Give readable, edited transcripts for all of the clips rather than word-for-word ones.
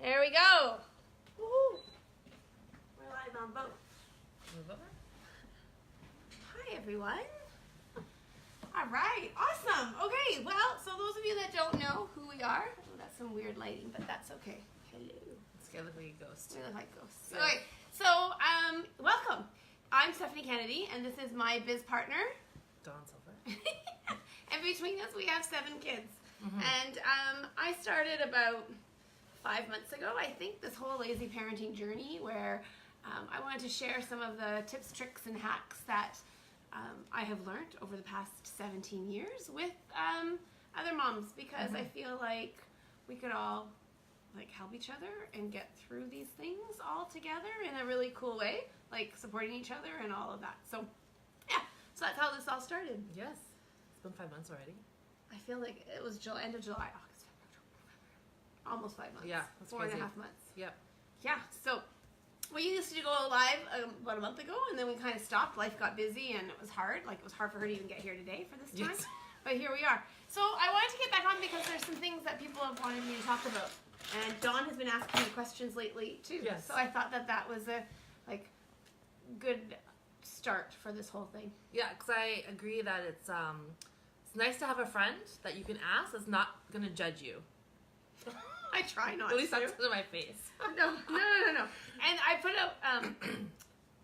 There we go. Woo-hoo. We're live on both. Move over. Hi, everyone. All right. Awesome. Okay. Well, so those of you that don't know who we are, oh, that's some weird lighting, but that's okay. Hello. It's gonna look like a ghost. We look like ghosts. Yeah. Okay. So, welcome. I'm Stephanie Kennedy, and this is my biz partner. Dawn Silver. And between us, we have 7 kids. Mm-hmm. And I started about 5 months ago, I think, this whole lazy parenting journey where I wanted to share some of the tips, tricks, and hacks that I have learned over the past 17 years with other moms, because I feel like we could all help each other and get through these things all together in a really cool way, like supporting each other and all of that. So yeah, so that's how this all started. Yes. It's been 5 months already. I feel like it was end of July, August, September, October, November. Almost 5 months. Yeah, that's 4.5 crazy. months. Yep. Yeah, so we used to go live about a month ago, and then we kind of stopped. Life got busy, and it was hard. It was hard for her to even get here today for this time. Yes. But here we are. So I wanted to get back on because there's some things that people have wanted me to talk about. And Dawn has been asking me questions lately, too. Yes. So I thought that was a good start for this whole thing. Yeah, because I agree that it's nice to have a friend that you can ask that's not gonna judge you. I try not At least to. that's to my face. No. And I put out,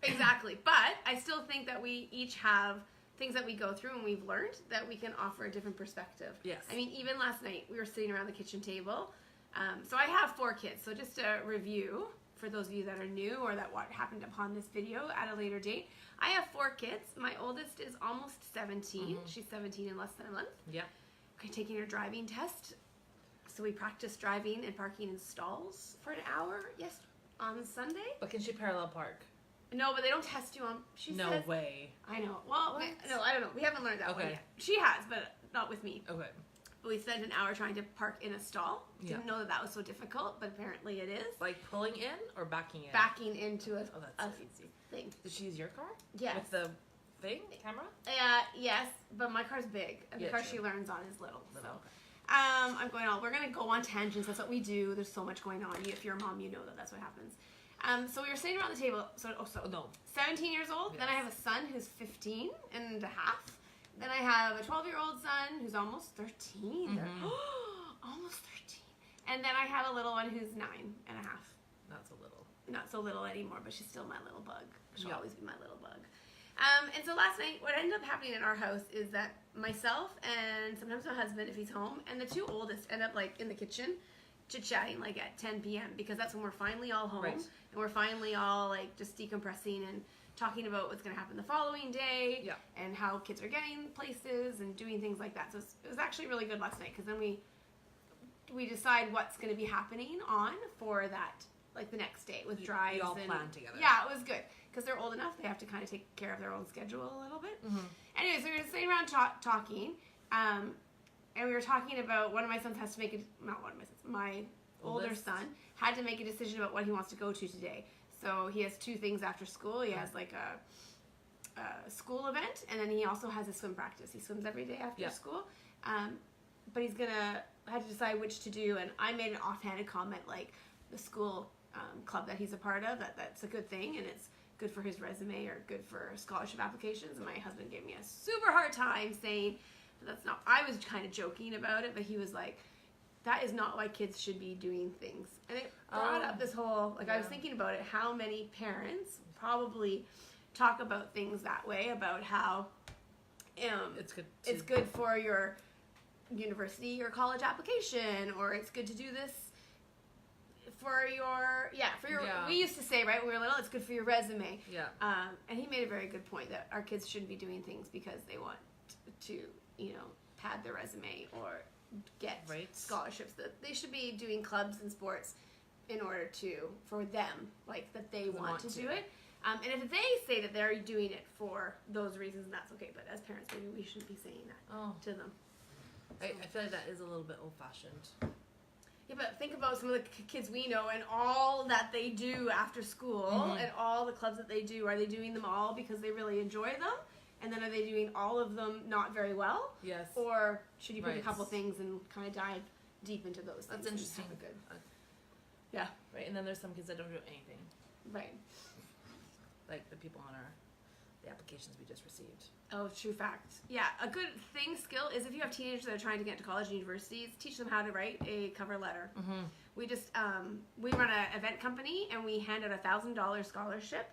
exactly. But I still think that we each have things that we go through and we've learned that we can offer a different perspective. Yes. I mean, even last night we were sitting around the kitchen table. So I have 4 kids. So just a review for those of you that are new or that what happened upon this video at a later date. I have 4 kids. My oldest is almost 17. She's 17 in less than a month. Yeah. Okay, taking her driving test. So we practiced driving and parking in stalls for an hour on Sunday. But can she parallel park? No, but they don't test you on. She No says, way. I know. Well, no, I don't know. We haven't learned that one Okay. yet. She has, but not with me. Okay. But we spent an hour trying to park in a stall. Yeah. Didn't know that was so difficult, but apparently it is. Like pulling in or backing in? Backing into a Oh, that's so easy. thing. Did she use your car? Yes. With the thing? Camera? Yes, but my car's big. And the Yeah, car true. she learns on is little. So. Okay. We're going to go on tangents. That's what we do. There's so much going on. If you're a mom, you know that's what happens. So we were sitting around the table. So 17 years old. Yes. Then I have a son who's 15 and a half. Then I have a 12-year-old son who's almost 13. Almost 13. And then I have a little one who's 9 and a half. Not so little. Not so little anymore, but she's still my little bug. She'll Yeah. always be my little bug. And so last night, what ended up happening in our house is that myself and sometimes my husband, if he's home, and the 2 oldest end up in the kitchen chit-chatting at 10 p.m. because that's when we're finally all home. Right. And we're finally all just decompressing and talking about what's going to happen the following day. Yeah. And how kids are getting places and doing things like that. So it was actually really good last night because then we decide what's going to be happening on for that, the next day with drives. You all and plan together. Yeah, it was good because they're old enough; they have to kind of take care of their own schedule a little bit. Anyway, so we were sitting around talking, and we were talking about one of my sons has to make my older son had to make a decision about what he wants to go to today. So he has 2 things after school. He has a school event, and then he also has a swim practice. He swims every day after school, but he's had to decide which to do. And I made an offhanded comment the school club that he's a part of, that's a good thing and it's good for his resume or good for scholarship applications. And my husband gave me a super hard time saying that's not. I was kind of joking about it, but he was like, that is not why kids should be doing things. And it brought up this whole I was thinking about it, how many parents probably talk about things that way, about how it's good for your university or college application, or it's good to do this for your we used to say, right, when we were little, it's good for your resume. And he made a very good point that our kids shouldn't be doing things because they want to pad their resume or get scholarships. That they should be doing clubs and sports in order for them, that they want to do it. And if they say that they're doing it for those reasons, that's okay. But as parents, maybe we shouldn't be saying that to them. I feel like that is a little bit old-fashioned. Yeah, but think about some of the kids we know and all that they do after school and all the clubs that they do. Are they doing them all because they really enjoy them? And then are they doing all of them not very well? Yes. Or should you pick a couple things and kind of dive deep into those things? That's interesting. Yeah. Right? And then there's some kids that don't do anything. Right. Like the people on the applications we just received. Oh, true fact. Yeah, a good skill is if you have teenagers that are trying to get to college and universities, teach them how to write a cover letter. Mm-hmm. We just, we run an event company and we hand out a $1,000 scholarship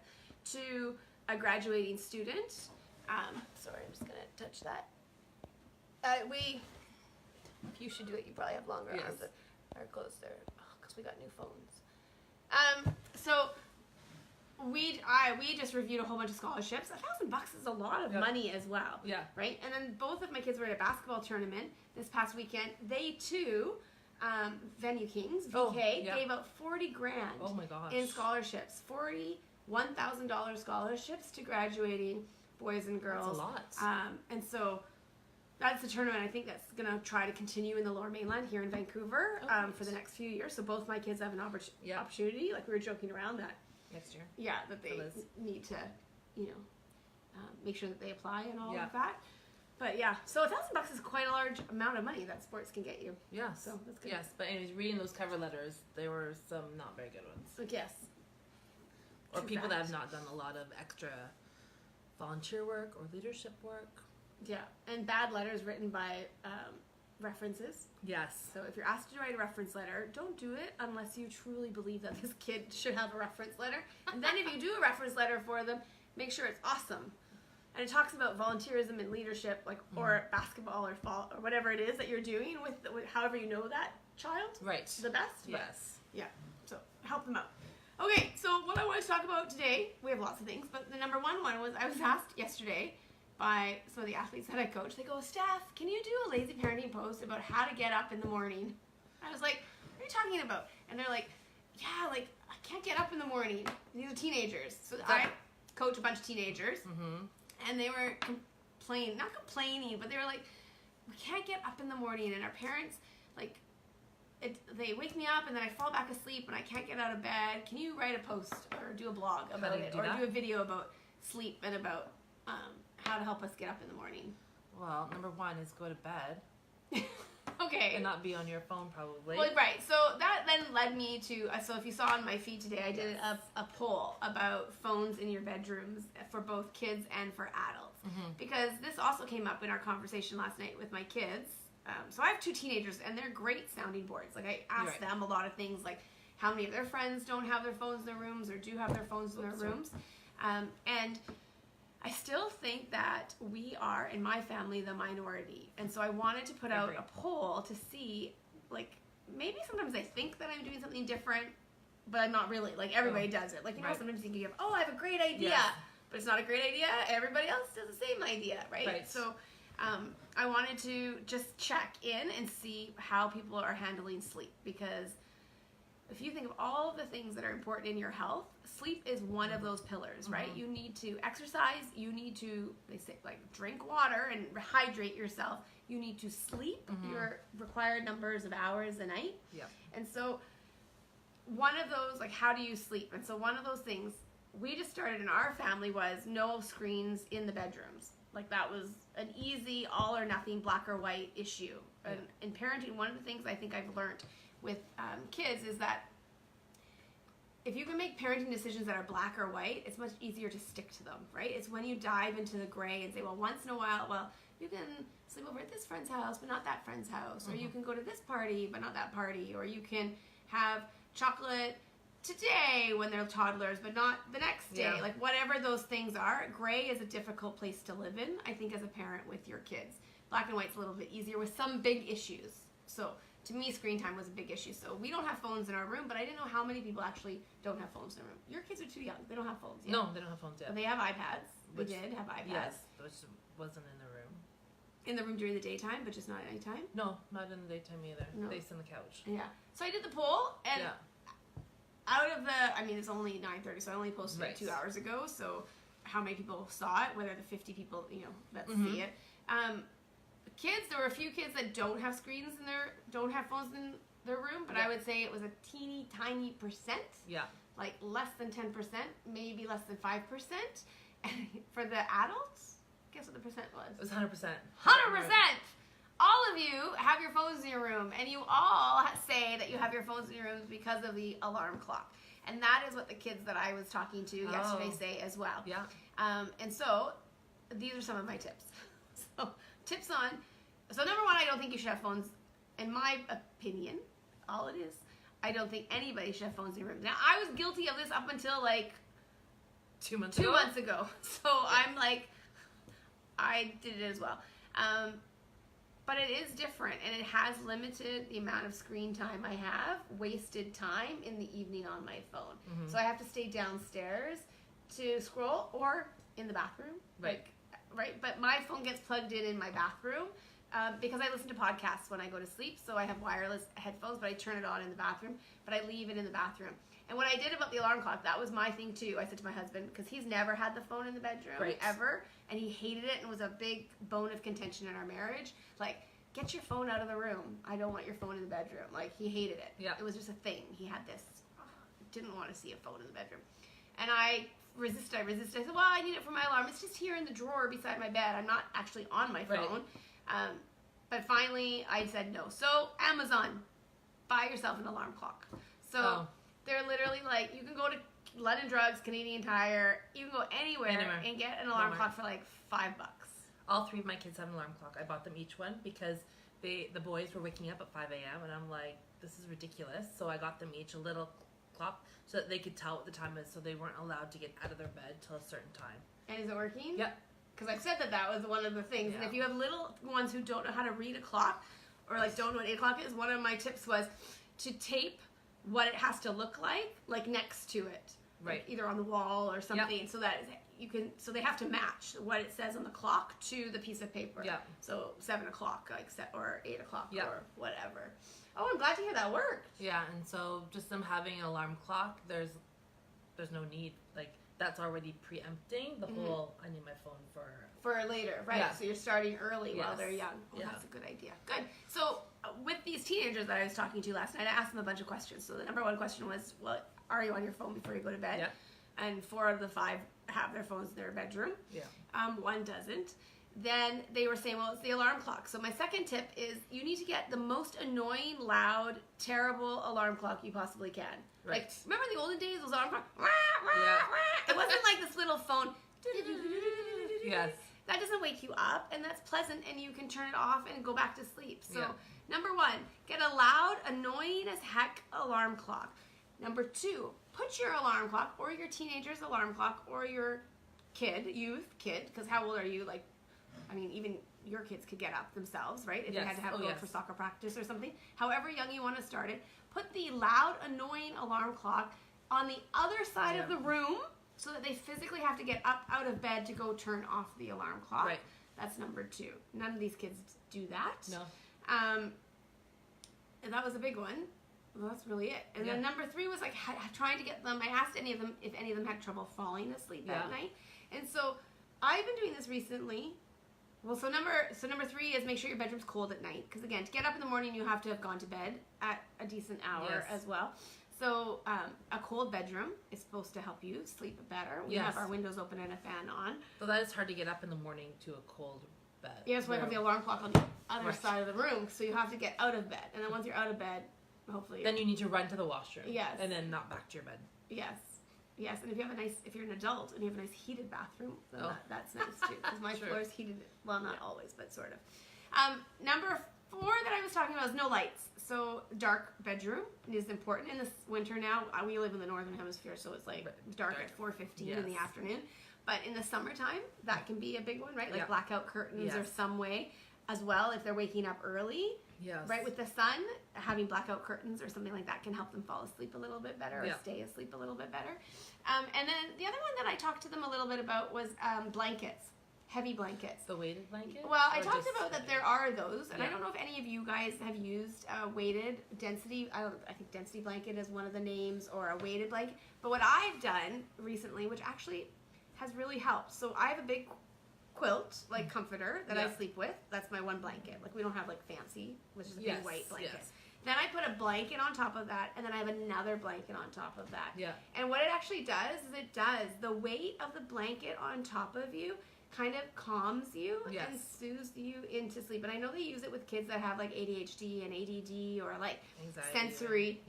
to a graduating student. Sorry, I'm just going to touch that. If you should do it, you probably have longer arms that are closed there. Because we got new phones. So we just reviewed a whole bunch of scholarships. $1,000 is a lot of money as well. Yeah. Right? And then both of my kids were at a basketball tournament this past weekend. They too, Venue Kings, VK, gave out $40,000 oh my gosh. in scholarships. $1,000 scholarships to graduating boys and girls. That's a lot. And so that's the tournament I think that's going to try to continue in the Lower Mainland here in Vancouver for the next few years. So both my kids have an opportunity. Like we were joking around that. Next year. Yeah, that they need to, make sure that they apply and all of that. But yeah, so $1,000 is quite a large amount of money that sports can get you. Yeah. So that's good. Yes, but anyways, reading those cover letters, there were some not very good ones. Like, yes. Or people that have not done a lot of extra volunteer work or leadership work. Yeah, and bad letters written by references. Yes. So if you're asked to write a reference letter, don't do it unless you truly believe that this kid should have a reference letter. And then if you do a reference letter for them, make sure it's awesome. And it talks about volunteerism and leadership, like or basketball or whatever it is that you're doing with however you know that child. Right. The best. Yes. Yeah. So help them out. Okay, so what I want to talk about today, we have lots of things, but the number one was I was asked yesterday by some of the athletes that I coach. They go, Steph, can you do a lazy parenting post about how to get up in the morning? I was like, what are you talking about? And they're like, yeah, like I can't get up in the morning. These are teenagers. So I coach a bunch of teenagers. Mm-hmm. And they were not complaining, but they were like, we can't get up in the morning. And our parents, like, they wake me up and then I fall back asleep and I can't get out of bed. Can you write a post or do a blog about it? Or do a video about sleep and about how to help us get up in the morning? Well, number one is go to bed. Okay. And not be on your phone, probably. Well, right. So that then led me to, so if you saw on my feed today, I did a poll about phones in your bedrooms for both kids and for adults. Mm-hmm. Because this also came up in our conversation last night with my kids. So I have 2 teenagers, and they're great sounding boards. Like, I asked them a lot of things, like how many of their friends don't have their phones in their rooms or do have their phones in their rooms. And I still think that we are, in my family, the minority. And so I wanted to put out a poll to see, like, maybe sometimes I think that I'm doing something different, but I'm not really. Like, everybody does it. Like, you know, sometimes you can give, I have a great idea, but it's not a great idea. Everybody else does the same idea, right? So I wanted to just check in and see how people are handling sleep, because if you think of all of the things that are important in your health, sleep is one of those pillars, right? You need to exercise, you need to, they say, like, drink water and hydrate yourself. You need to sleep your required numbers of hours a night. Yeah. And so one of those, like, how do you sleep? And so one of those things we just started in our family was no screens in the bedrooms. Like, that was an easy all or nothing, black or white issue. And in parenting, one of the things I think I've learned with kids is that if you can make parenting decisions that are black or white, it's much easier to stick to them, right? It's when you dive into the gray and say, well, once in a while, well, you can sleep over at this friend's house, but not that friend's house. Or you can go to this party, but not that party. Or you can have chocolate today when they're toddlers, but not the next day. Yeah. Like, whatever those things are, gray is a difficult place to live in, I think, as a parent with your kids. Black and white's a little bit easier with some big issues. So to me, screen time was a big issue. So we don't have phones in our room, but I didn't know how many people actually don't have phones in their room. Your kids are too young. They don't have phones yet. No, they don't have phones yet. But they have iPads. They did have iPads. Yes, which wasn't in the room. In the room during the daytime, but just not at any time? No, not in the daytime either. No. They sit on the couch. Yeah. So I did the poll, and out of the, I mean, it's only 9:30, so I only posted it 2 hours ago, so how many people saw it, whether the 50 people, that see it. Kids, there were a few kids that don't have screens in don't have phones in their room, but I would say it was a teeny tiny percent. Yeah. Like less than 10%, maybe less than 5%. And for the adults, guess what the percent was? It was 100%. 100%! all of you have your phones in your room, and you all say that you have your phones in your rooms because of the alarm clock. And that is what the kids that I was talking to yesterday say as well. Yeah. And so these are some of my tips. So tips on, so number one, I don't think you should have phones, in my opinion, all it is, I don't think anybody should have phones in your room. Now, I was guilty of this up until like 2 months ago. So I'm like, I did it as well. But it is different, and it has limited the amount of screen time I have, wasted time in the evening on my phone. Mm-hmm. So I have to stay downstairs to scroll or in the bathroom. Right. Right? But my phone gets plugged in my bathroom because I listen to podcasts when I go to sleep. So I have wireless headphones, but I turn it on in the bathroom, but I leave it in the bathroom. And what I did about the alarm clock, that was my thing too. I said to my husband, because he's never had the phone in the bedroom, ever, and he hated it and was a big bone of contention in our marriage. Like, get your phone out of the room. I don't want your phone in the bedroom. Like, he hated it. Yeah. It was just a thing. He had this, didn't want to see a phone in the bedroom. And I resisted. I said, well, I need it for my alarm. It's just here in the drawer beside my bed. I'm not actually on my phone. But finally, I said no. So, Amazon, buy yourself an alarm clock. So, they're literally like, you can go to London Drugs, Canadian Tire, you can go anywhere and get an alarm clock for like $5. All three of my kids have an alarm clock. I bought them each one because the boys were waking up at 5 a.m. and I'm like, this is ridiculous. So I got them each a little clock so that they could tell what the time is, so they weren't allowed to get out of their bed till a certain time. And is it working? Yep. Because I've said that was one of the things. Yeah. And if you have little ones who don't know how to read a clock, or like don't know what 8 o'clock is, one of my tips was to tape what it has to look like next to it. Right. Like either on the wall or something, so that you can, so they have to match what it says on the clock to the piece of paper. Yeah. So 7 o'clock, or 8 o'clock, yeah, or whatever. Oh, I'm glad to hear that worked. Yeah, and so just them having an alarm clock, there's no need. Like, that's already preempting the whole, I need my phone for later, right? Yeah. So you're starting early while they're young. Well, that's a good idea. Good. So with these teenagers that I was talking to last night, I asked them a bunch of questions. So the number one question was, well, are you on your phone before you go to bed? Yeah. And 4 out of the 5 have their phones in their bedroom. Yeah. 1 doesn't. Then they were saying, well, it's the alarm clock. So my second tip is you need to get the most annoying, loud, terrible alarm clock you possibly can. Right. Like, remember in the olden days, those alarm clocks? It wasn't like this little phone. Yes. That doesn't wake you up, and that's pleasant, and you can turn it off and go back to sleep. So, number 1, get a loud, annoying as heck alarm clock. Number 2, put your alarm clock, or your teenager's alarm clock, or your youth kid, because how old are you? Like, I mean, even your kids could get up themselves, right? If they had to have go for soccer practice or something. However young you want to start it, put the loud, annoying alarm clock on the other side of the room so that they physically have to get up out of bed to go turn off the alarm clock. Right. That's number 2. None of these kids do that. No. And that was a big one. Well, that's really it. And then number 3 was like trying to get them. I asked any of them if any of them had trouble falling asleep at night. And so I've been doing this recently. Well, so number 3 is make sure your bedroom's cold at night. Because again, to get up in the morning, you have to have gone to bed at a decent hour as well. So a cold bedroom is supposed to help you sleep better. We have our windows open and a fan on. So that is hard to get up in the morning to a cold bed. You have to wake up the alarm clock on the other side of the room. So you have to get out of bed. And then once you're out of bed, hopefully... Then you need to run to the washroom. Yes. And then not back to your bed. Yes. Yes, and if you're an adult and you have a nice heated bathroom, then that's nice too. Because my floor is heated, well, not always, but sort of. Number 4 that I was talking about is no lights. So dark bedroom is important. In this winter now, we live in the northern hemisphere, so it's like dark at 4:15 in the afternoon. But in the summertime, that can be a big one, right? Like blackout curtains or some way as well if they're waking up early. Yes. Right, with the sun, having blackout curtains or something like that can help them fall asleep a little bit better or stay asleep a little bit better. And then the other one that I talked to them a little bit about was blankets, heavy blankets. The weighted blanket? Well, I talked about that there are those, and I don't know if any of you guys have used weighted density. I think density blanket is one of the names, or a weighted blanket. But what I've done recently, which actually has really helped, so I have a big quilt, like comforter, that I sleep with. That's my one blanket. Like, we don't have like fancy, which is a big white blanket. Yes. Then I put a blanket on top of that, and then I have another blanket on top of that. Yeah. And what it actually does is the weight of the blanket on top of you kind of calms you Yes. and soothes you into sleep. And I know they use it with kids that have like ADHD and ADD or like Anxiety,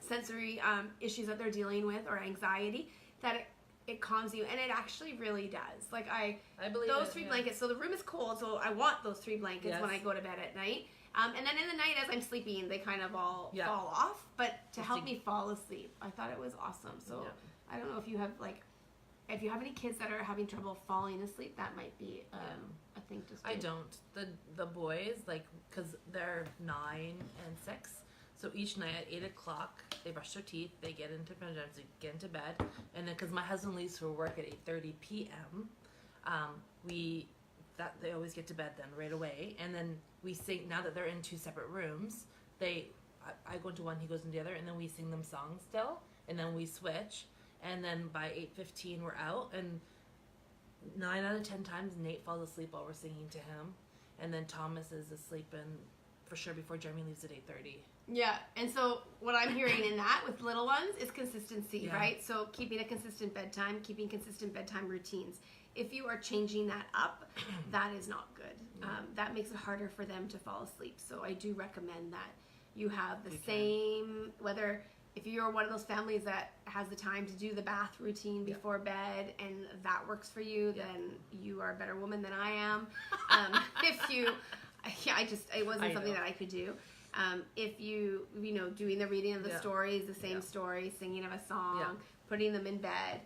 sensory issues that they're dealing with or anxiety, that it calms you, and it actually really does. Like I believe those it, 3 yeah. blankets. So the room is cold, so I want those 3 blankets Yes. when I go to bed at night. And then in the night as I'm sleeping, they kind of all Yeah. fall off. But to Just help to- me fall asleep, I thought it was awesome. So Yeah. I don't know if you have any kids that are having trouble falling asleep, that might be a thing to do. I don't. The boys, like, because they're 9 and 6, so each night at 8 o'clock, they brush their teeth, they get into pajamas, they get into bed, and then because my husband leaves for work at 8:30 p.m., they always get to bed then right away, and then we sing. Now that they're in 2 separate rooms, I go into one, he goes into the other, and then we sing them songs still, and then we switch, and then by 8:15 we're out, and 9 out of 10 times Nate falls asleep while we're singing to him, and then Thomas is asleep and for sure before Jeremy leaves at 8:30. Yeah, and so what I'm hearing in that with little ones is consistency, Yeah. right? So keeping a consistent bedtime, keeping consistent bedtime routines. If you are changing that up, that is not good. That makes it harder for them to fall asleep. So I do recommend that you have the same, whether if you're one of those families that has the time to do the bath routine before bed and that works for you, then you are a better woman than I am. It wasn't something that I could do. If you doing the reading of the stories, the same story, singing of a song, putting them in bed.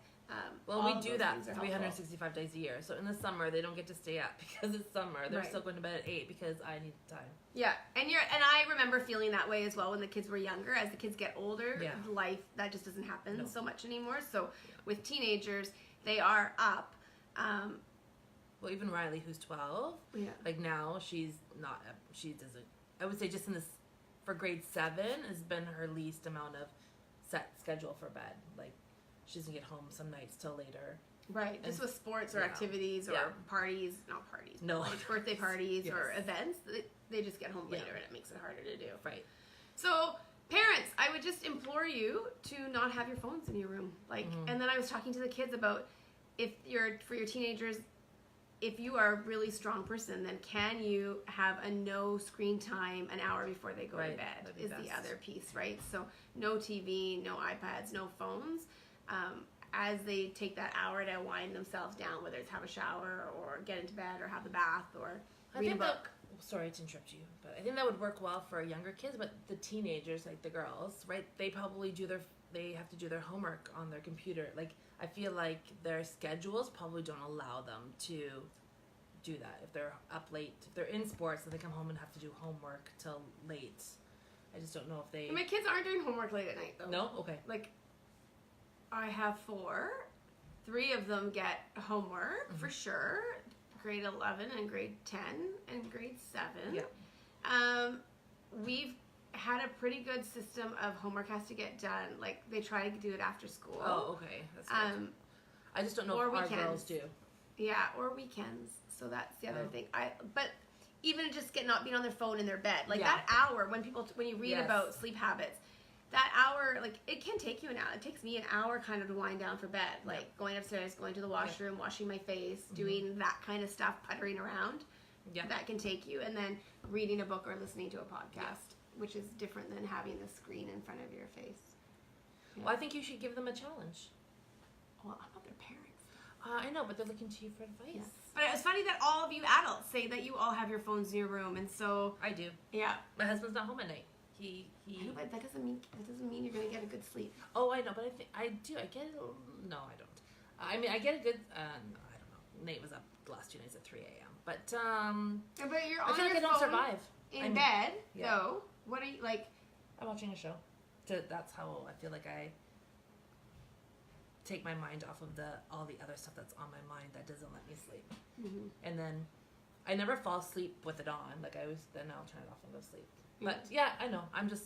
Well, we do that things are 365 days a year. So in the summer, they don't get to stay up because it's summer. They're still going to bed at 8 because I need time. Yeah, and I remember feeling that way as well when the kids were younger. As the kids get older, life that just doesn't happen so much anymore. So with teenagers, they are up. Well, even Riley, who's 12, like now she's not. She doesn't. I would say just in this for grade 7 has been her least amount of set schedule for bed. Like she doesn't get home some nights till later. Right, just with sports or activities or parties, not parties, like birthday parties or events, they just get home later and it makes it harder to do. Right. So parents, I would just implore you to not have your phones in your room. And then I was talking to the kids about for your teenagers, if you are a really strong person, then can you have a no screen time an hour before they go to bed is the other piece, right? So no TV, no iPads, no phones. As they take that hour to wind themselves down, whether it's have a shower or get into bed or have the bath or read a book. Sorry to interrupt you, but I think that would work well for younger kids, but the teenagers, like the girls, right, they probably they have to do their homework on their computer. Like, I feel like their schedules probably don't allow them to do that. If they're up late, if they're in sports and they come home and have to do homework till late. I just don't know if they... My kids aren't doing homework late at night, though. No? Okay. Like, I have 4. 3 of them get homework, for sure. Grade 11 and grade 10 and grade 7. Yeah. We've had a pretty good system of homework has to get done. Like, they try to do it after school. Oh, okay. That's good. I just don't know if our girls do. Yeah, or weekends. So that's the other thing. But even just not being on their phone in their bed. Like, that hour, when you read about sleep habits, that hour, like, it can take you an hour. It takes me an hour kind of to wind down for bed. Like, going upstairs, going to the washroom, washing my face, doing that kind of stuff, puttering around. Yeah. That can take you. And then reading a book or listening to a podcast, which is different than having the screen in front of your face. Yeah. Well, I think you should give them a challenge. Well, I'm not their parents. I know, but they're looking to you for advice. Yeah. But it's funny that all of you adults say that you all have your phones in your room, and so... I do. Yeah. My husband's not home at night. He I know, but that doesn't mean you're gonna get a good sleep. Oh, I know, but I do. I get it. No, I don't. I mean, I get a good. I don't know. Nate was up the last 2 nights at 3 a.m. But but you're on I feel your like I don't survive in bed. Though, what are you like? I'm watching a show. That's how I feel like I take my mind off of all the other stuff that's on my mind that doesn't let me sleep. And then I never fall asleep with it on. Like then I'll turn it off and go to sleep. But yeah, I know. I'm just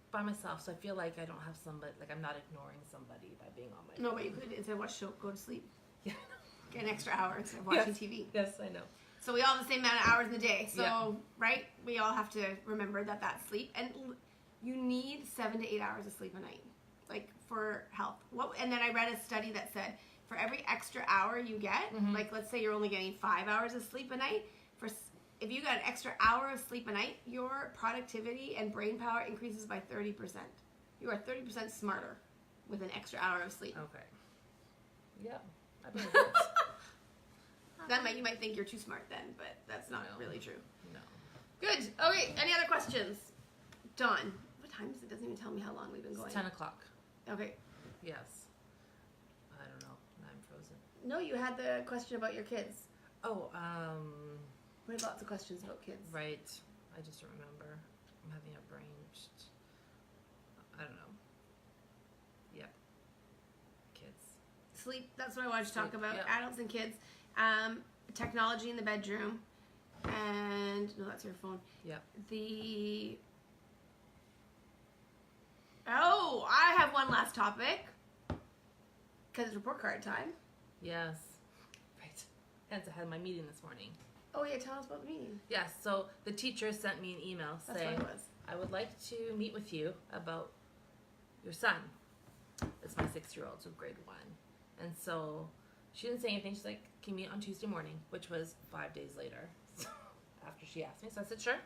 by myself, so I feel like I don't have somebody. Like I'm not ignoring somebody by being on my phone. No, but you could instead of watch show, go to sleep. Yeah, get an extra hour instead of watching TV. Yes, I know. So we all have the same amount of hours in the day. So right, we all have to remember that sleep, and you need 7 to 8 hours of sleep a night, like for health. And then I read a study that said for every extra hour you get, like let's say you're only getting 5 hours of sleep a night, if you got an extra hour of sleep a night, your productivity and brain power increases by 30%. You are 30% smarter with an extra hour of sleep. Okay. Yeah. I believe it. You might think you're too smart then, but that's not really true. No. Good. Okay, any other questions? Dawn. What time is it? It doesn't even tell me how long we've been going. It's 10 o'clock. Okay. Yes. I don't know. I'm frozen. No, you had the question about your kids. Oh, We had lots of questions about kids. right. I just don't remember. I'm having a brain. I don't know. Yep. Kids. Sleep, that's what I wanted to talk about. Yep. Adults and kids. Technology in the bedroom. And, no, that's your phone. Yep. Oh, I have one last topic. Because it's report card time. Yes. Right. Hence, I had my meeting this morning. Oh, yeah, tell us about the meeting. Yes, so the teacher sent me an email That's saying, what it was. I would like to meet with you about your son. It's my 6-year-old, so grade 1. And so she didn't say anything. She's like, can you meet on Tuesday morning? Which was 5 days later after she asked me. So I said, sure.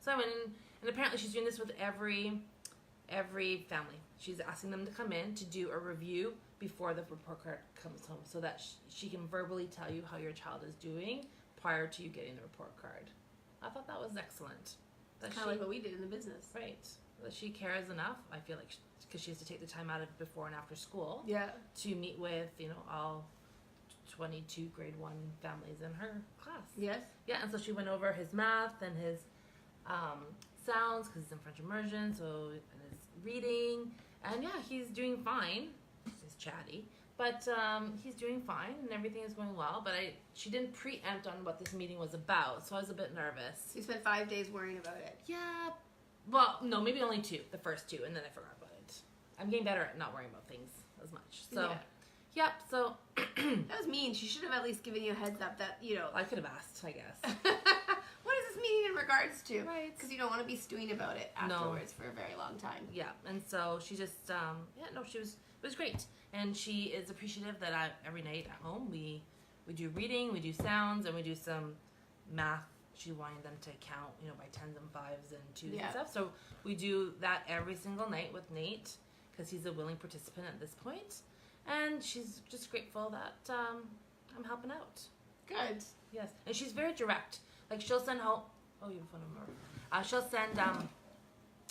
So I went in, and apparently she's doing this with every family. She's asking them to come in to do a review before the report card comes home so that she can verbally tell you how your child is doing prior to you getting the report card. I thought that was excellent. That's kind of like what we did in the business. Right. That she cares enough, I feel like, because she has to take the time out of before and after school to meet with, all 22 grade 1 families in her class. Yes. Yeah, and so she went over his math and his sounds, because he's in French immersion, and his reading. And yeah, he's doing fine. He's chatty. But he's doing fine, and everything is going well. But she didn't preempt on what this meeting was about, so I was a bit nervous. So you spent 5 days worrying about it. Yeah. Well, no, maybe only 2. The first 2, and then I forgot about it. I'm getting better at not worrying about things as much. So, yep. So that was mean. She should have at least given you a heads up that I could have asked, I guess. What is this meeting in regards to? Right. Because you don't want to be stewing about it afterwards for a very long time. Yeah. And so she just, it was great. And she is appreciative that every night at home we do reading, we do sounds, and we do some math. She wanted them to count, by 10s and 5s and 2s and stuff. So we do that every single night with Nate because he's a willing participant at this point. And she's just grateful that I'm helping out. Good. Yes. And she's very direct. Like, she'll send home... Oh, you have a phone number. She'll send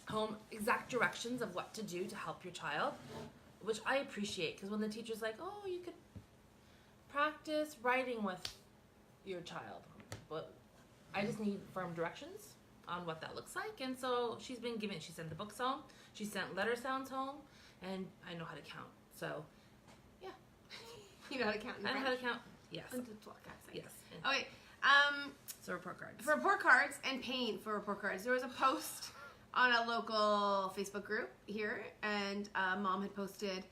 home exact directions of what to do to help your child, which I appreciate, because when the teacher's like, oh, you could practice writing with your child, but I just need firm directions on what that looks like. And so she sent the books home, she sent letter sounds home, and I know how to count. So, yeah. You know how to count in French? I know how to count, yes. Yes. Okay. So report cards. For report cards and paying for report cards, there was a post on a local Facebook group here, and mom had posted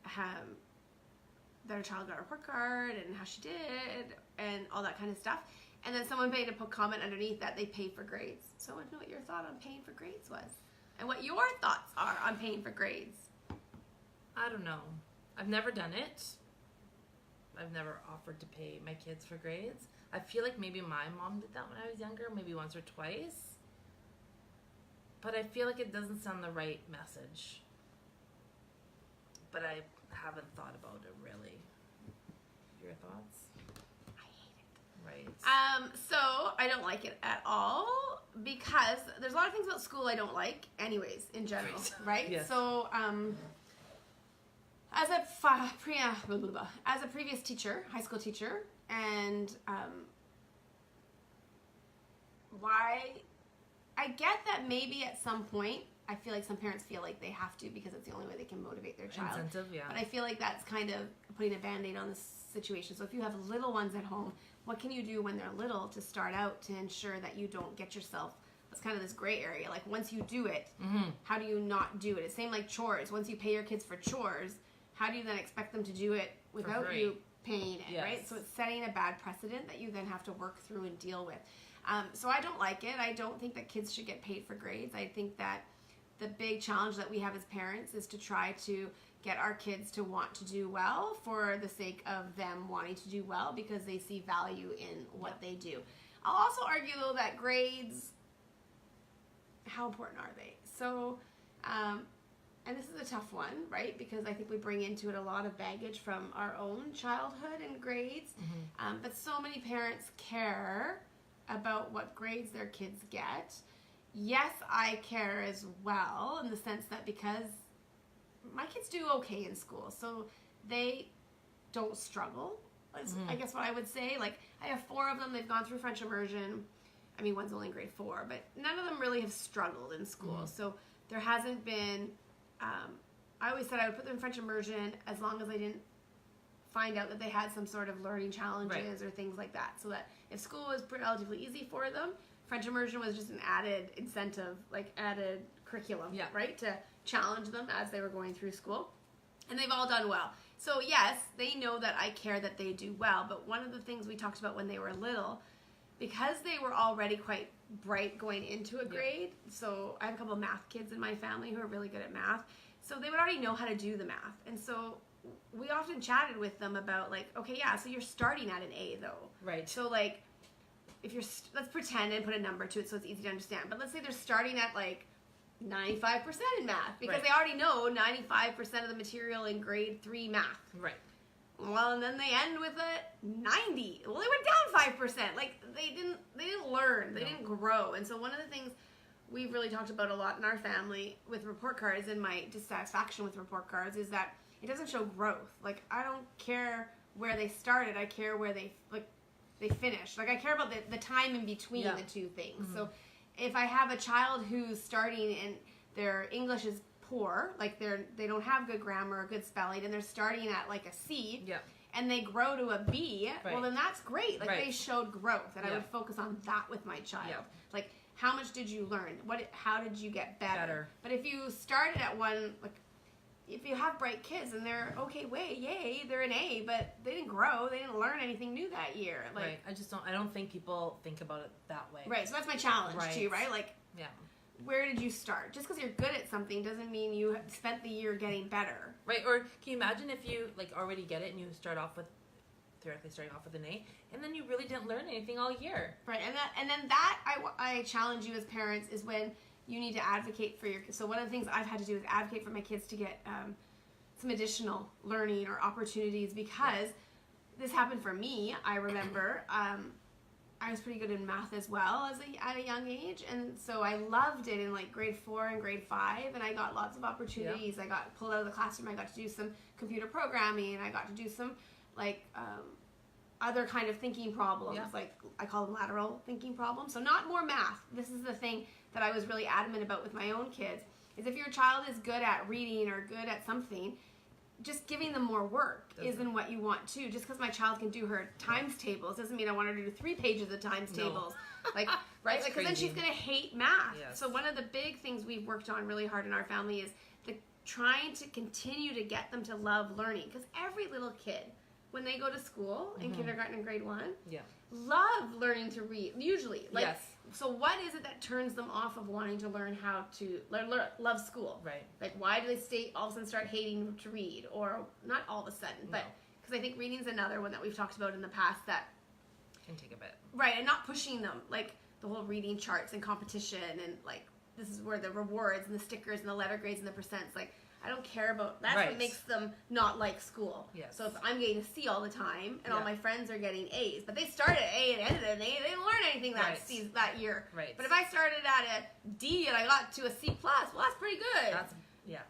that her child got a report card and how she did and all that kind of stuff. And then someone made a comment underneath that they pay for grades. So I want to know what your thought on paying for grades was and what your thoughts are on paying for grades. I don't know. I've never done it. I've never offered to pay my kids for grades. I feel like maybe my mom did that when I was younger, maybe once or twice. But I feel like it doesn't send the right message. But I haven't thought about it really. Your thoughts? I hate it. Right. So I don't like it at all because there's a lot of things about school I don't like anyways, in general, right? Yes. So, as a previous teacher, high school teacher, and why I get that maybe at some point I feel like some parents feel like they have to because it's the only way they can motivate their child. Incentive, yeah. But I feel like that's kind of putting a Band-Aid on the situation. So if you have little ones at home, what can you do when they're little to start out to ensure that you don't get yourself, that's kind of this gray area. Like once you do it, how do you not do it? It's same like chores. Once you pay your kids for chores, how do you then expect them to do it without you paying it, right? So it's setting a bad precedent that you then have to work through and deal with. So I don't like it. I don't think that kids should get paid for grades. I think that the big challenge that we have as parents is to try to get our kids to want to do well for the sake of them wanting to do well because they see value in what they do. I'll also argue, though, that grades, how important are they? So, and this is a tough one, right? Because I think we bring into it a lot of baggage from our own childhood and grades. But so many parents care about what grades their kids get. Yes, I care as well in the sense that because my kids do okay in school, so they don't struggle, is I guess what I would say. Like, I have 4 of them, they've gone through French immersion. I mean, one's only in grade 4, but none of them really have struggled in school. So there hasn't been, I always said I would put them in French immersion as long as I didn't find out that they had some sort of learning challenges or things like that. So that if school was relatively easy for them, French immersion was just an added incentive, like added curriculum, right, to challenge them as they were going through school. And they've all done well. So yes, they know that I care that they do well, but one of the things we talked about when they were little, because they were already quite bright going into a grade, so I have a couple of math kids in my family who are really good at math, so they would already know how to do the math. And so we often chatted with them about, like, okay, so you're starting at an A, though. Right. So, like, if you're, let's pretend and put a number to it so it's easy to understand, but let's say they're starting at, like, 95% in math, because they already know 95% of the material in grade 3 math. Right. Well, and then they end with a 90. Well, they went down 5%. Like, they didn't learn. They didn't grow. And so one of the things we've really talked about a lot in our family with report cards, and my dissatisfaction with report cards, is that it doesn't show growth. Like, I don't care where they started. I care where they finished. Like, I care about the time in between the two things. So if I have a child who's starting and their English is poor, like they don't have good grammar or good spelling, and they're starting at like a C, and they grow to a B, well, then that's great. Like, they showed growth, and I would focus on that with my child. Like, how much did you learn? How did you get better? But if you started at one, like, if you have bright kids and they're yay, they're an A, but they didn't grow, they didn't learn anything new that year. Like, I don't think people think about it that way. Right, so that's my challenge too, right? Like, where did you start? Just because you're good at something doesn't mean you spent the year getting better. Right, or can you imagine if you, like, already get it and you theoretically starting off with an A, and then you really didn't learn anything all year. Right, and then I challenge you as parents is when you need to advocate for your kids. So one of the things I've had to do is advocate for my kids to get some additional learning or opportunities, because this happened for me. I remember I was pretty good in math as well at a young age, and so I loved it in like grade 4 and grade 5, and I got lots of opportunities. I got pulled out of the classroom. I got to do some computer programming, and I got to do some like other kind of thinking problems, like I call them lateral thinking problems. So not more math. This is the thing that I was really adamant about with my own kids, is if your child is good at reading or good at something, just giving them more work isn't what you want to. Just because my child can do her times tables doesn't mean I want her to do 3 pages of times tables. Like, right? Because then she's going to hate math. Yes. So one of the big things we've worked on really hard in our family is trying to continue to get them to love learning. Because every little kid, when they go to school in kindergarten and grade 1, love learning to read, usually. Like, so what is it that turns them off of wanting to learn how to love school? Right. Like, why do they all of a sudden start hating to read? Or not all of a sudden, but because I think reading's another one that we've talked about in the past that can take a bit. Right, and not pushing them, like the whole reading charts and competition, and like this is where the rewards and the stickers and the letter grades and the percents, like, I don't care about, that's what makes them not like school. Yes. So if I'm getting a C all the time and all my friends are getting A's, but they started at A and ended at an A, they didn't learn anything that year. Right. But if I started at a D and I got to a C+, well, that's pretty good.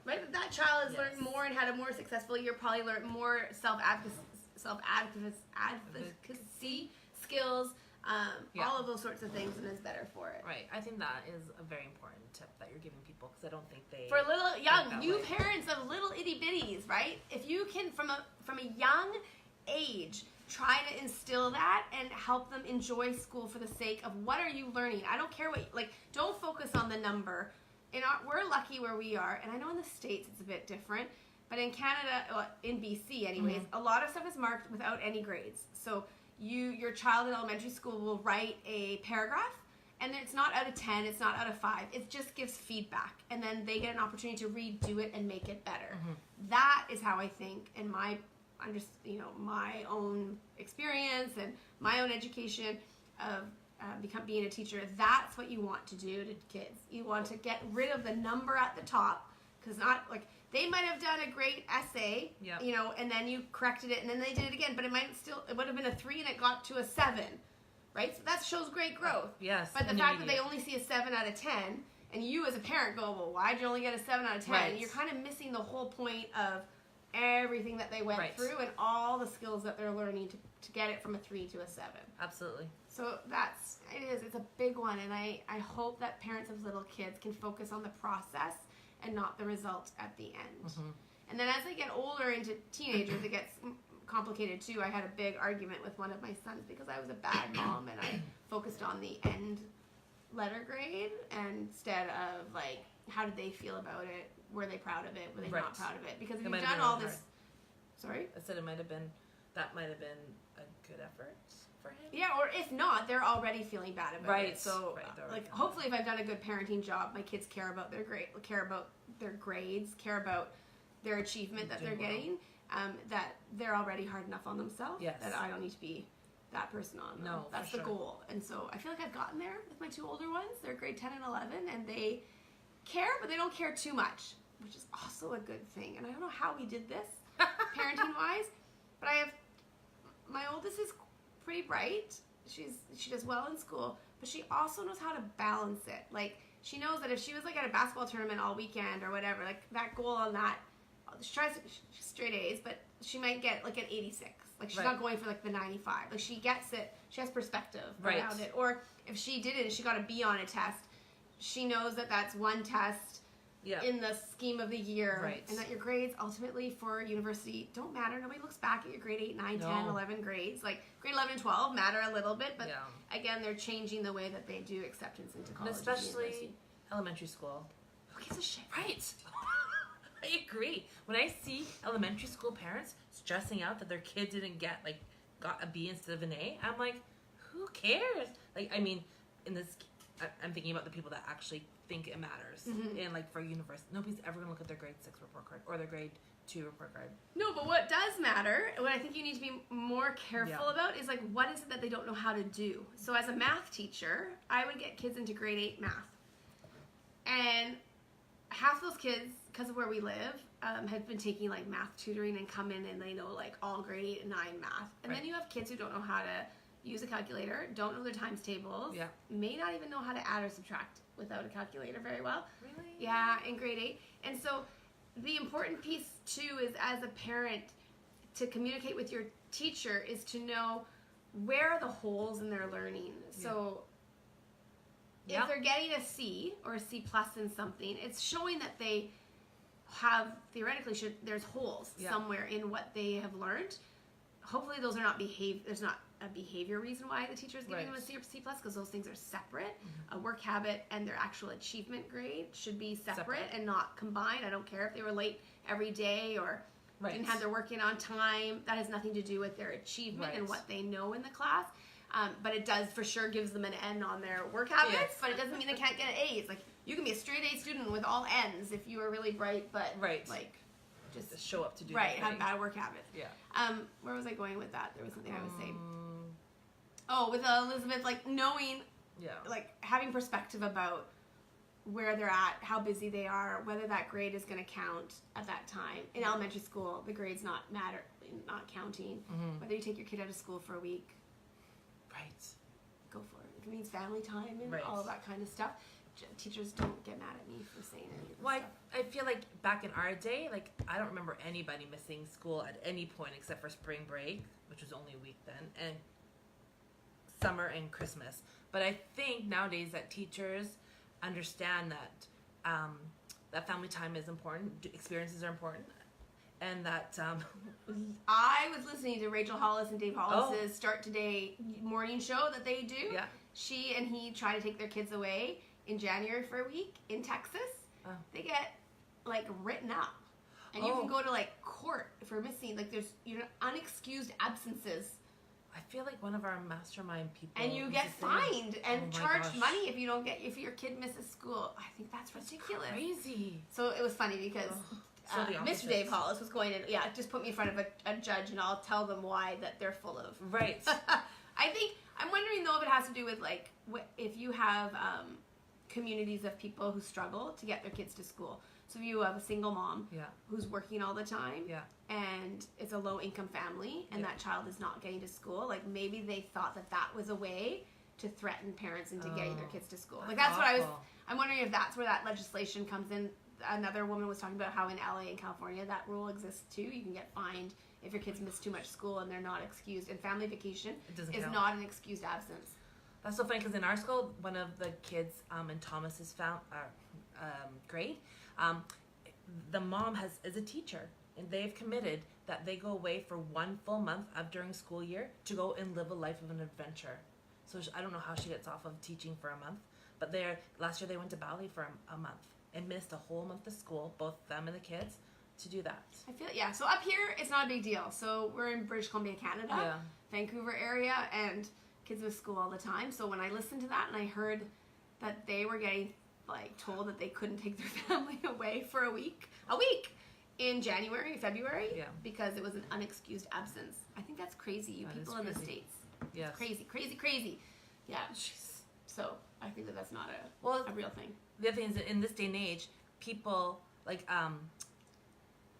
Right? But that child has learned more and had a more successful year, probably learned more self-advocacy skills, all of those sorts of things, and is better for it. Right. I think that is a very important tip that you're giving people, because I don't think they... For you parents of little itty bitties, right? If you can, from a young age, try to instill that and help them enjoy school for the sake of what are you learning. I don't care what, like, don't focus on the number. We're lucky where we are, and I know in the States it's a bit different, but in Canada, in BC anyways, a lot of stuff is marked without any grades. So your child in elementary school will write a paragraph, And it's not out of 10, it's not out of 5. It just gives feedback. And then they get an opportunity to redo it and make it better. That is how I think, in my own experience and my own education of being a teacher, that's what you want to do to kids. You want to get rid of the number at the top, because not like they might have done a great essay, and then you corrected it and then they did it again, but it would have been a 3 and it got to a 7. Right? So that shows great growth. Yes. But the fact that they only see a 7 out of 10, and you as a parent go, well, why'd you only get a 7 out of 10? Right. You're kind of missing the whole point of everything that they went through and all the skills that they're learning to get it from a 3 to a 7. Absolutely. So it's a big one, and I hope that parents of little kids can focus on the process and not the result at the end. And then as they get older into teenagers, it gets complicated too. I had a big argument with one of my sons because I was a bad mom and I focused on the end letter grade instead of like how did they feel about it, were they proud of it, were they not proud of it, because if you've done all this sorry I said that might have been a good effort for him. Yeah, or if not, they're already feeling bad about it. So like hopefully if I've done a good parenting job, my kids care about their grades, care about their achievement that they're getting. That they're already hard enough on themselves. Yes. That I don't need to be that person on them. No, that's the goal. And so I feel like I've gotten there with my 2 older ones. They're grade 10 and 11, and they care, but they don't care too much, which is also a good thing. And I don't know how we did this, parenting-wise, but my oldest is pretty bright. She does well in school, but she also knows how to balance it. Like, she knows that if she was like at a basketball tournament all weekend or whatever, like that goal on that, she tries straight A's, but she might get like an 86. Like she's not going for like the 95. Like she gets it. She has perspective around it. Or if she did it and she got a B on a test, she knows that that's one test in the scheme of the year. And that your grades ultimately for university don't matter. Nobody looks back at your grade 8, 9, 10, 11 grades. Like grade 11 and 12 matter a little bit, but again, they're changing the way that they do acceptance into college. And especially elementary school. Who gives a shit? Right. I agree. When I see elementary school parents stressing out that their kid got a B instead of an A, I'm like, who cares? Like, I mean, I'm thinking about the people that actually think it matters. And like for university, nobody's ever gonna look at their grade 6 report card or their grade 2 report card. No, but what does matter, what I think you need to be more careful about is like, what is it that they don't know how to do? So as a math teacher, I would get kids into grade 8 math. And half those kids, because of where we live, have been taking like math tutoring and come in and they know like all grade 8 and 9 math. And then you have kids who don't know how to use a calculator, don't know their times tables, may not even know how to add or subtract without a calculator very well. Really? Yeah, in grade 8. And so the important piece too is as a parent to communicate with your teacher is to know where are the holes in their learning. So if they're getting a C or a C plus in something, it's showing that they have there's holes somewhere in what they have learned. Hopefully those are not there's not a behavior reason why the teacher is giving them a C or C plus, because those things are separate. A work habit and their actual achievement grade should be separate and not combined. I don't care if they were late every day or didn't have their work in on time. That has nothing to do with their achievement and what they know in the class. But it does for sure gives them an N on their work habits, but it doesn't mean they can't get A's. Like, you can be a straight A student with all N's if you are really bright, but like just show up to do have bad work habits. Where was I going with that? There was something I was saying. Oh, with Elizabeth, like knowing, like having perspective about where they're at, how busy they are, whether that grade is going to count at that time. In elementary school, the grades not counting. Whether you take your kid out of school for a week. Go for it. If it means family time and all of that kind of stuff. Teachers don't get mad at me for saying any of this stuff. I feel like back in our day, like I don't remember anybody missing school at any point except for spring break, which was only a week then, and summer and Christmas. But I think nowadays that teachers understand that that family time is important, experiences are important. And that I was listening to Rachel Hollis and Dave Hollis's Start Today morning show that they do. She and he try to take their kids away in January for a week in Texas. They get like written up, and you can go to like court for missing. Like there's unexcused absences I feel like one of our mastermind people. And you get fined and charged gosh. money if your kid misses school. I think that's ridiculous. Crazy. So it was funny because So the Mr. opposite. Dave Hollis was going to, just put me in front of a judge and I'll tell them why that they're full of. Right. I'm wondering though if it has to do with like if you have communities of people who struggle to get their kids to school. So if you have a single mom who's working all the time and it's a low income family and that child is not getting to school, like maybe they thought that was a way to threaten parents into getting their kids to school. Like that's what I'm wondering if that's where that legislation comes in. Another woman was talking about how in LA and California that rule exists too. You can get fined if your kids miss too much school and they're not excused. And family vacation is not an excused absence. That's so funny because in our school, one of the kids in Thomas's grade, the mom is a teacher, and they've committed that they go away for 1 full month during school year to go and live a life of an adventure. So I don't know how she gets off of teaching for a month, but last year they went to Bali for a month and missed a whole month of school, both them and the kids, to do that. I feel so up here it's not a big deal. So we're in British Columbia, Canada, Vancouver area, and kids miss school all the time. So when I listened to that and I heard that they were getting told that they couldn't take their family away for a week in January, February, because it was an unexcused absence. I think that's crazy. You people in the States, crazy. Yeah. Jeez. So I think that's not a real thing. The other thing is that in this day and age, people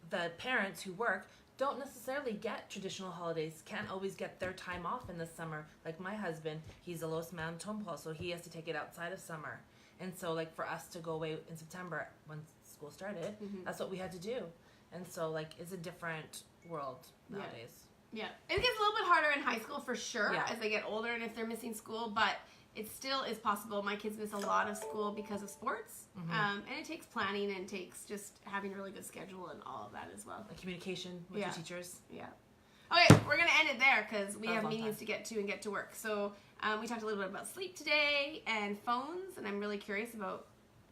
the parents who work don't necessarily get traditional holidays, can't always get their time off in the summer. Like my husband, he's a Los Mantompo, so he has to take it outside of summer. And so for us to go away in September when school started, that's what we had to do. And so it's a different world nowadays. Yeah. It gets a little bit harder in high school for sure as they get older and if they're missing school, but it still is possible. My kids miss a lot of school because of sports, and it takes planning and takes just having a really good schedule and all of that as well. Like communication with your teachers. Yeah. Okay, we're going to end it there because we have meetings to get to and get to work. So we talked a little bit about sleep today and phones, and I'm really curious about,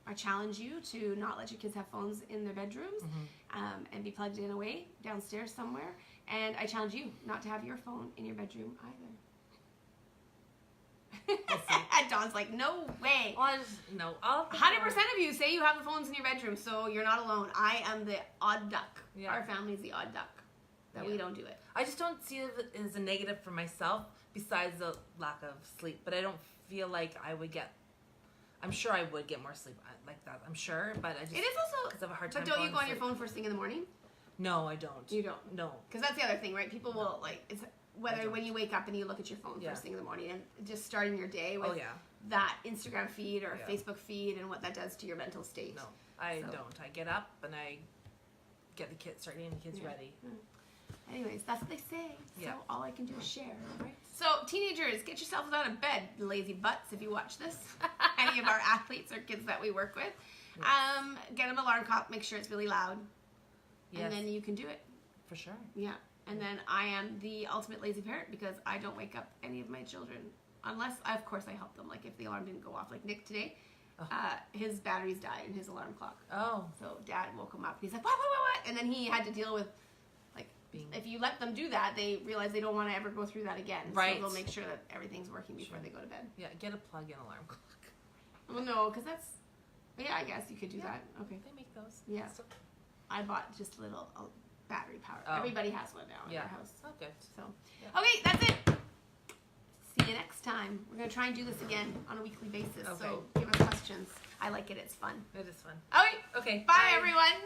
I challenge you to not let your kids have phones in their bedrooms and be plugged in away downstairs somewhere. And I challenge you not to have your phone in your bedroom either. And Dawn's like, no way. Well, 100% of you say you have the phones in your bedroom, so you're not alone. I am the odd duck. Yeah. Our family's the odd duck that we don't do it. I just don't see it as a negative for myself besides the lack of sleep, but I don't feel like I'm sure I would get more sleep like that. I'm sure, but I just... It is also... Because I have a hard time. But don't you go on your phone first thing in the morning? No, I don't. You don't? No. Because that's the other thing, right? People will, it's... Whether when you wake up and you look at your phone first thing in the morning and just starting your day with that Instagram feed or Facebook feed and what that does to your mental state. No, I don't. I get up and I get the kids, start getting the kids ready. Anyways, that's what they say. So all I can do is share. Right? So teenagers, get yourselves out of bed, lazy butts, if you watch this. Any of our athletes or kids that we work with. Yes. Get them an alarm clock. Make sure it's really loud. Yes. And then you can do it. For sure. Yeah. And then I am the ultimate lazy parent because I don't wake up any of my children unless, of course, I help them. Like if the alarm didn't go off, like Nick today, his batteries died in his alarm clock. Oh. So Dad woke him up. He's like, what? And then he had to deal with, if you let them do that, they realize they don't want to ever go through that again. Right. So they'll make sure that everything's working before they go to bed. Yeah, get a plug-in alarm clock. Well, no, because that's, I guess you could do that. Okay. They make those. Yeah. So, I bought just a little... battery power. Everybody has one now in their house. Oh, good. So, okay, that's it. See you next time. We're going to try and do this again on a weekly basis. Okay. So give us questions. I like it. It's fun. It is fun. Okay. Bye, everyone.